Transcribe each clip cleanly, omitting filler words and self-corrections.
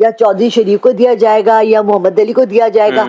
یا چودھری شریف کو دیا جائے گا یا محمد علی کو دیا جائے گا.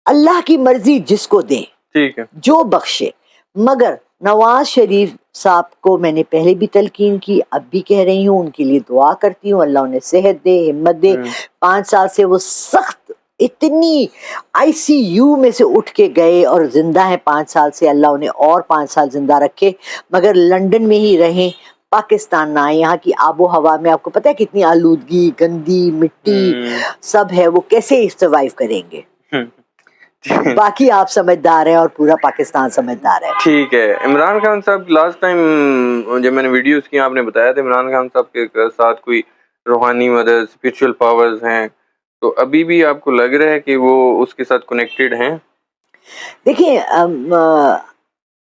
اللہ کی مرضی جس کو دے, ٹھیک ہے, جو بخشے. مگر نواز شریف صاحب کو میں نے پہلے بھی تلقین کی, اب بھی کہہ رہی ہوں, ان کے لیے دعا کرتی ہوں, اللہ انہیں صحت دے, ہمت دے. 5 سال سے وہ سخت اتنی آئی سی یو میں سے اٹھ کے گئے اور زندہ ہیں 5 سال سے, اللہ انہیں اور 5 سال زندہ رکھے. مگر لنڈن میں ہی رہیں, پاکستان نہ آئے. یہاں کی آب و ہوا میں آپ کو پتہ ہے کتنی آلودگی, گندی مٹی سب ہے, وہ کیسے سروائیو کریں گے؟ باقی آپ سمجھدار ہیں اور پورا پاکستان سمجھدار ہے. ٹھیک ہے. عمران خان صاحب لاسٹ ٹائم جب میں نے ویڈیوز کی آپ نے بتایا تھا عمران خان صاحب کے ساتھ کوئی روحانی مدد, اسپرچل پاورز ہیں, تو ابھی بھی آپ کو لگ رہا ہے کہ وہ اس کے ساتھ کنیکٹڈ ہیں؟ دیکھیں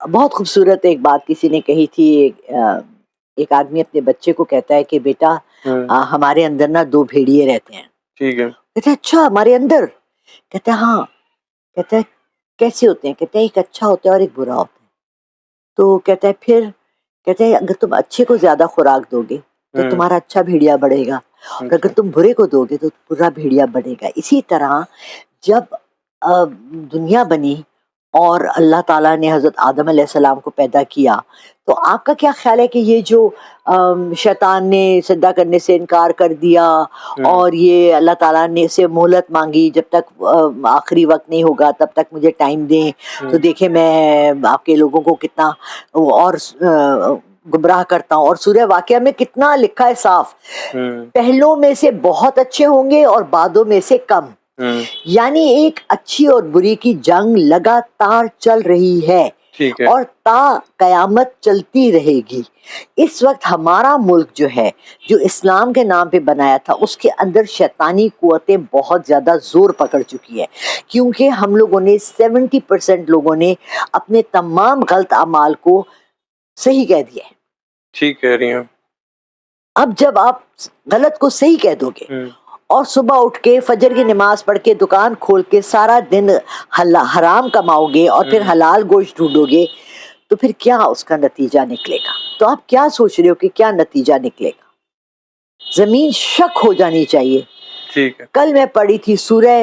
بہت خوبصورت ایک بات کسی نے کہی تھی, ایک آدمی اپنے بچے کو کہتا ہے کہ بیٹا ہمارے اندر نا 2 بھیڑیے رہتے ہیں. ٹھیک ہے. کہتا ہے اچھا ہمارے اندر؟ کہتا ہے ہاں. کہتا ہے کیسے ہوتے ہیں؟ کہتا ہے ایک اچھا ہوتا ہے اور ایک برا ہوتا ہے. تو کہتا ہے پھر, کہتا ہے اگر تم اچھے کو زیادہ خوراک دو گے تو تمہارا اچھا بھیڑیا بڑھے گا, اور اگر تم برے کو دو گے تو برا بھیڑیا بڑھے گا. اسی طرح جب دنیا بنی اور اللہ تعالیٰ نے حضرت آدم علیہ السلام کو پیدا کیا, تو آپ کا کیا خیال ہے کہ یہ جو شیطان نے سجدہ کرنے سے انکار کر دیا اور یہ اللہ تعالیٰ نے سے مہلت مانگی, جب تک آخری وقت نہیں ہوگا تب تک مجھے ٹائم دیں, تو دیکھیں میں آپ کے لوگوں کو کتنا اور گمراہ کرتا ہوں. اور سورہ واقعہ میں کتنا لکھا ہے صاف, پہلوں میں سے بہت اچھے ہوں گے اور بعدوں میں سے کم. یعنی ایک اچھی اور بری کی جنگ لگاتار چل رہی ہے اور تا قیامت چلتی رہے گی. اس وقت ہمارا ملک جو ہے, جو اسلام کے نام پہ بنایا تھا, اس کے اندر شیطانی قوتیں بہت زیادہ زور پکڑ چکی ہے, کیونکہ ہم لوگوں نے 70% لوگوں نے اپنے تمام غلط اعمال کو صحیح کہہ دیا ہے. ٹھیک کہہ رہی ہیں. اب جب آپ غلط کو صحیح کہہ دو گے اور صبح اٹھ کے فجر کی نماز پڑھ کے دکان کھول کے سارا دن حرام کماؤ گے اور پھر حلال گوشت ڈھونڈو گے, تو پھر کیا اس کا نتیجہ نکلے گا؟ تو آپ کیا سوچ رہے ہو کہ کیا نتیجہ نکلے گا؟ زمین شک ہو جانی چاہیے. ٹھیک ہے. کل میں پڑھی تھی سورہ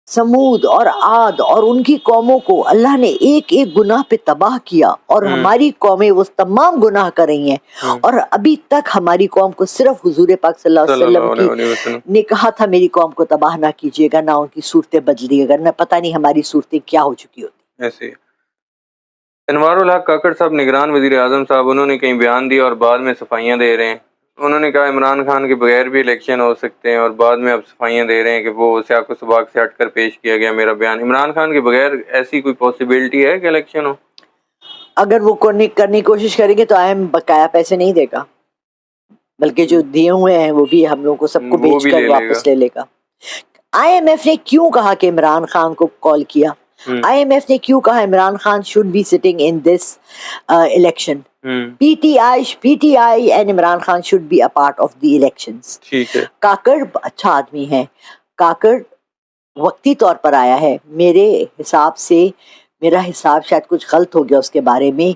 سمود اور عاد اور ان کی قوموں کو اللہ نے ایک ایک گناہ پہ تباہ کیا, اور ہماری قومیں وہ تمام گناہ کر رہی ہیں, اور ابھی تک ہماری قوم کو صرف حضور پاک صلی اللہ علیہ وسلم نے کہا تھا میری قوم کو تباہ نہ کیجیے گا, نہ ان کی صورتیں بدلیے گا, نہ پتہ نہیں ہماری صورتیں کیا ہو چکی ہوتی. ایسے انوار الحق کاکڑ صاحب نگران وزیر اعظم صاحب, انہوں نے کہیں بیان دیا اور بعد میں صفائیاں دے رہے ہیں. انہوں نے کہا عمران خان کے بغیر بھی الیکشن ہو سکتے ہیں, اور بعد میں اب صفائیاں دے رہے ہیں کہ وہ سیاق و سباق سے ہٹ کر پیش کیا گیا میرا بیان. عمران خان کے بغیر ایسی کوئی پاسبلٹی ہے کہ الیکشن ہو؟ اگر وہ کرنے کی کوشش کریں گے تو آئیم بقایا پیسے نہیں دے گا, بلکہ جو دیے ہوئے ہیں وہ بھی ہم لوگوں کو سب کو بیچ کر واپس لے لے گا. آئی ایم ایف نے کیوں کہا کہ عمران خان کو کال کیا؟ آئی ایم ایف نے کیوں کہا Imran Khan should be sitting in this election? PTI and Imran Khan should be a part of the elections. Kakar اچھا آدمی ہے, کاکڑ وقتی طور پر آیا ہے. میرے حساب سے, میرا حساب شاید کچھ غلط ہو گیا اس کے بارے میں,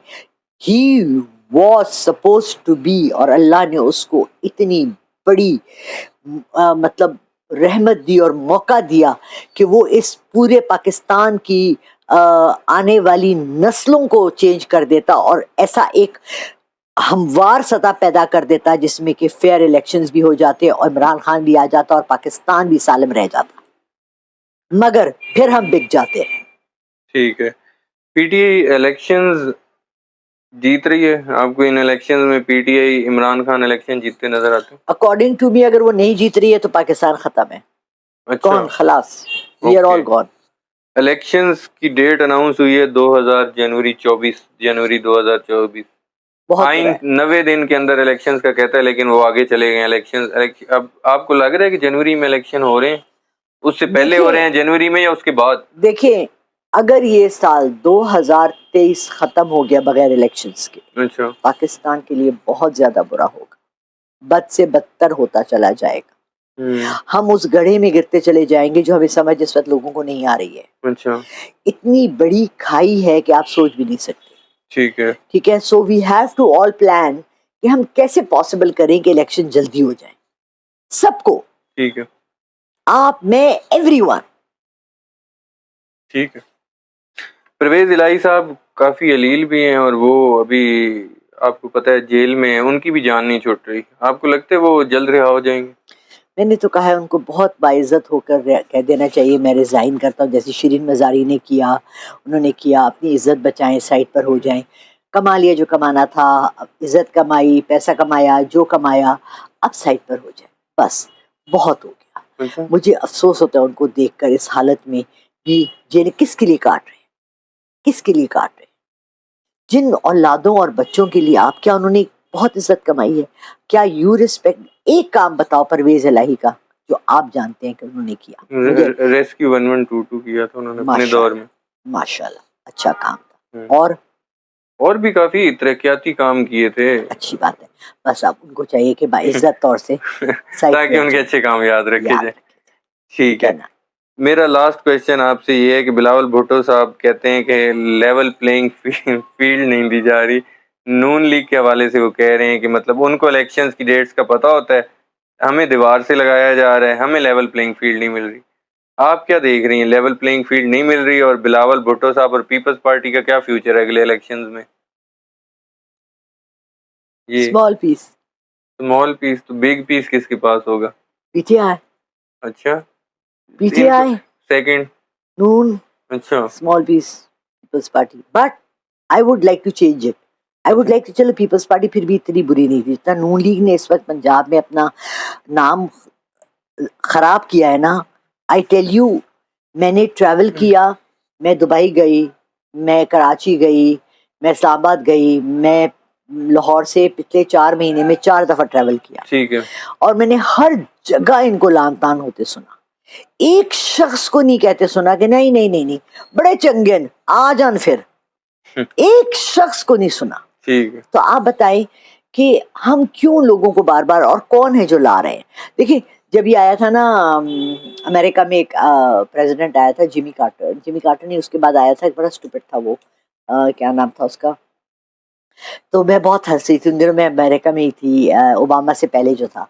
he was supposed to be, اور اللہ نے اس کو اتنی بڑی مطلب رحمت دی اور موقع دیا کہ وہ اس پورے پاکستان کی آنے والی نسلوں کو چینج کر دیتا اور ایسا ایک ہموار سطح پیدا کر دیتا جس میں کہ فیئر الیکشنز بھی ہو جاتے اور عمران خان بھی آ جاتا اور پاکستان بھی سالم رہ جاتا. مگر پھر ہم بک جاتے ہیں. ٹھیک ہے. پی ٹی آئی الیکشنز جیت رہی ہے, آپ کو ان الیکشنز میں P T I Imran Khan election جیتتے نظر آتے ہیں؟ اکارڈنگ ٹو می اگر وہ نہیں جیت رہی ہے تو پاکستان ختم ہے. کون خلاص, we are all gone. Elections کی ڈیٹ اناؤنس ہوئی ہے 24 جنوری 2024. آئین 90 دن کے اندر الیکشنز کا کہتا ہے, لیکن وہ آگے چلے گئے الیکشنز. اب آپ کو لگ رہا ہے کہ جنوری میں الیکشن ہو رہے ہیں, اس سے پہلے ہو رہے ہیں جنوری میں یا اس کے بعد؟ دیکھیں اگر یہ سال 2023 ختم ہو گیا بغیر الیکشنز کے, پاکستان کے لیے بہت زیادہ برا ہوگا, بد سے بدتر ہوتا چلا جائے گا. ہم اس گڑھے میں گرتے چلے جائیں گے جو ہمیں سمجھ اس وقت لوگوں کو نہیں آ رہی ہے. اتنی بڑی کھائی ہے کہ آپ سوچ بھی نہیں سکتے. ٹھیک ہے. So we have to all plan کہ ہم کیسے پاسبل کریں کہ الیکشن جلدی ہو جائے. سب کو ٹھیک ہے. آپ میں ایوری ون. ٹھیک ہے. پرویز الہی صاحب کافی علیل بھی ہیں اور وہ ابھی آپ کو پتہ ہے جیل میں ہیں, ان کی بھی جان نہیں چھوٹ رہی. آپ کو لگتا ہے وہ جلد رہا ہو جائیں گے؟ میں نے تو کہا ہے ان کو بہت باعزت ہو کر کہہ دینا چاہیے میں ریزائن کرتا ہوں, جیسے شرین مزاری نے کیا, انہوں نے کیا. اپنی عزت بچائیں, سائٹ پر ہو جائیں. کما لیا جو کمانا تھا, عزت کمائی, پیسہ کمایا, جو کمایا, اب سائٹ پر ہو جائیں. بس بہت ہو گیا. اچھا. مجھے افسوس ہوتا ہے ان کو دیکھ کر اس حالت میں کہ جنہیں کس کے لیے کاٹ رہے ہیں, کس کے لیے کاٹ رہے ہیں. جن اولادوں اور بچوں کے لیے آپ, کیا انہوں نے بہت عزت کمائی ہے؟ کیا یو رسپیکٹ؟ ایک کام بتاؤ پرویز الہی کا جو آپ جانتے ہیں کہ انہوں نے کیا. مجھے ریسکیو 1122 کیا تھا انہوں نے اپنے ماشاء دور اللہ, میں. ماشاء اللہ, اچھا کام تھا. ہوں. اور بھی کافی ترقیاتی کام کیے تھے. اچھی بات ہے. بس اب ان کو چاہیے کہ باعزت طور سے سائٹ تاکہ ان کے اچھے کام یاد رکھے جائیں. ٹھیک ہے. نا. میرا لاسٹ کویشچن آپ سے یہ ہے کہ بلاول بھٹو صاحب کہتے ہیں کہ لیول پلینگ فیلڈ نہیں دی جا رہی. نون لیگ کے حوالے سے وہ کہہ رہے ہیں کہ مطلب ان کو الیکشنز کی ڈیٹس کا پتہ ہوتا ہے, ہمیں دیوار سے لگایا جا رہا ہے, ہمیں لیول پلینگ فیلڈ نہیں مل رہی. آپ کیا دیکھ رہی ہیں؟ لیول پلینگ فیلڈ نہیں مل رہی, اور بلاول بھٹو صاحب اور پیپلز پارٹی کا کیا فیوچر ہے اگلے الیکشنز میں؟ یہ اسمال پیس, اسمال پیس تو بگ پیس کس کے پاس ہوگا؟ پی ٹی آئی, اچھا. پی ٹی آئی, سیکنڈ. نون, اچھا. Small piece, Peoples Party. But I would like to change it. I would like to, چلو پیپلز پارٹی پھر بھی اتنی بری نہیں تھی جتنا نون لیگ نے اس وقت پنجاب میں اپنا نام خراب کیا ہے نا. آئی ٹیل یو, میں نے ٹریول کیا, میں دبئی گئی, میں کراچی گئی, میں اسلام آباد گئی, میں لاہور سے پچھلے 4 مہینے میں 4 دفعہ ٹریول کیا. ٹھیک ہے. اور میں نے ہر جگہ ان کو لان تان ہوتے سنا. ایک شخص کو نہیں کہتے سنا کہ نہیں نہیں نہیں نہیں بڑے چنگن آ جان پھر. ایک شخص کو نہیں سنا. ٹھیک ہے. تو آپ بتائیں کہ ہم کیوں لوگوں کو بار بار, اور کون ہے جو لا رہے ہیں؟ دیکھیں جب یہ آیا تھا نا امریکہ میں, ایک پریزیڈنٹ آیا تھا جمی کارٹر نہیں, اس کے بعد آیا تھا ایک بڑا اسٹوپڈ تھا وہ, کیا نام تھا اس کا, تو میں بہت ہنسی تھی ان دنوں. میں امریکہ میں ہی تھی, اوباما سے پہلے جو تھا.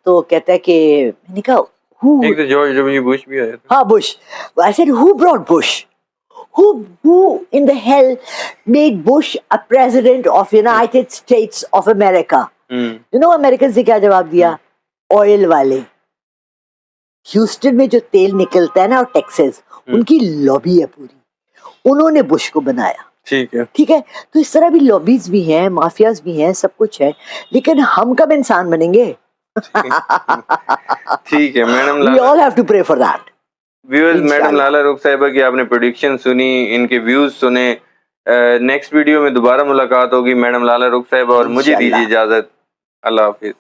تو کہتا ہے کہ میں نے کہا ایک تو جارج ڈبلیو بش بھی آیا تھا. ہاں Bush. I said who brought Bush? Who in the hell made Bush a president of United States of America? You know Americans نے کیا جواب دیا؟ آئل والے. ہیوسٹن میں جو تیل نکلتا ہے نا اور ٹیکسس, ان کی لابی ہے پوری, انہوں نے بش کو بنایا. ٹھیک ہے. ٹھیک ہے. تو اس طرح بھی لابیز بھی ہیں, مافیاز بھی ہیں, سب کچھ ہے, لیکن ہم کب انسان بنیں گے؟ ٹھیک ہے madam We all have to pray for that. Viewers, madam Lala Rukh صاحبہ کی آپ نے پریڈکشن سنی, ان کے ویوز سنے. نیکسٹ ویڈیو میں دوبارہ ملاقات ہوگی میڈم لالا رخ صاحبہ اور مجھے دیجیے اجازت. اللہ حافظ.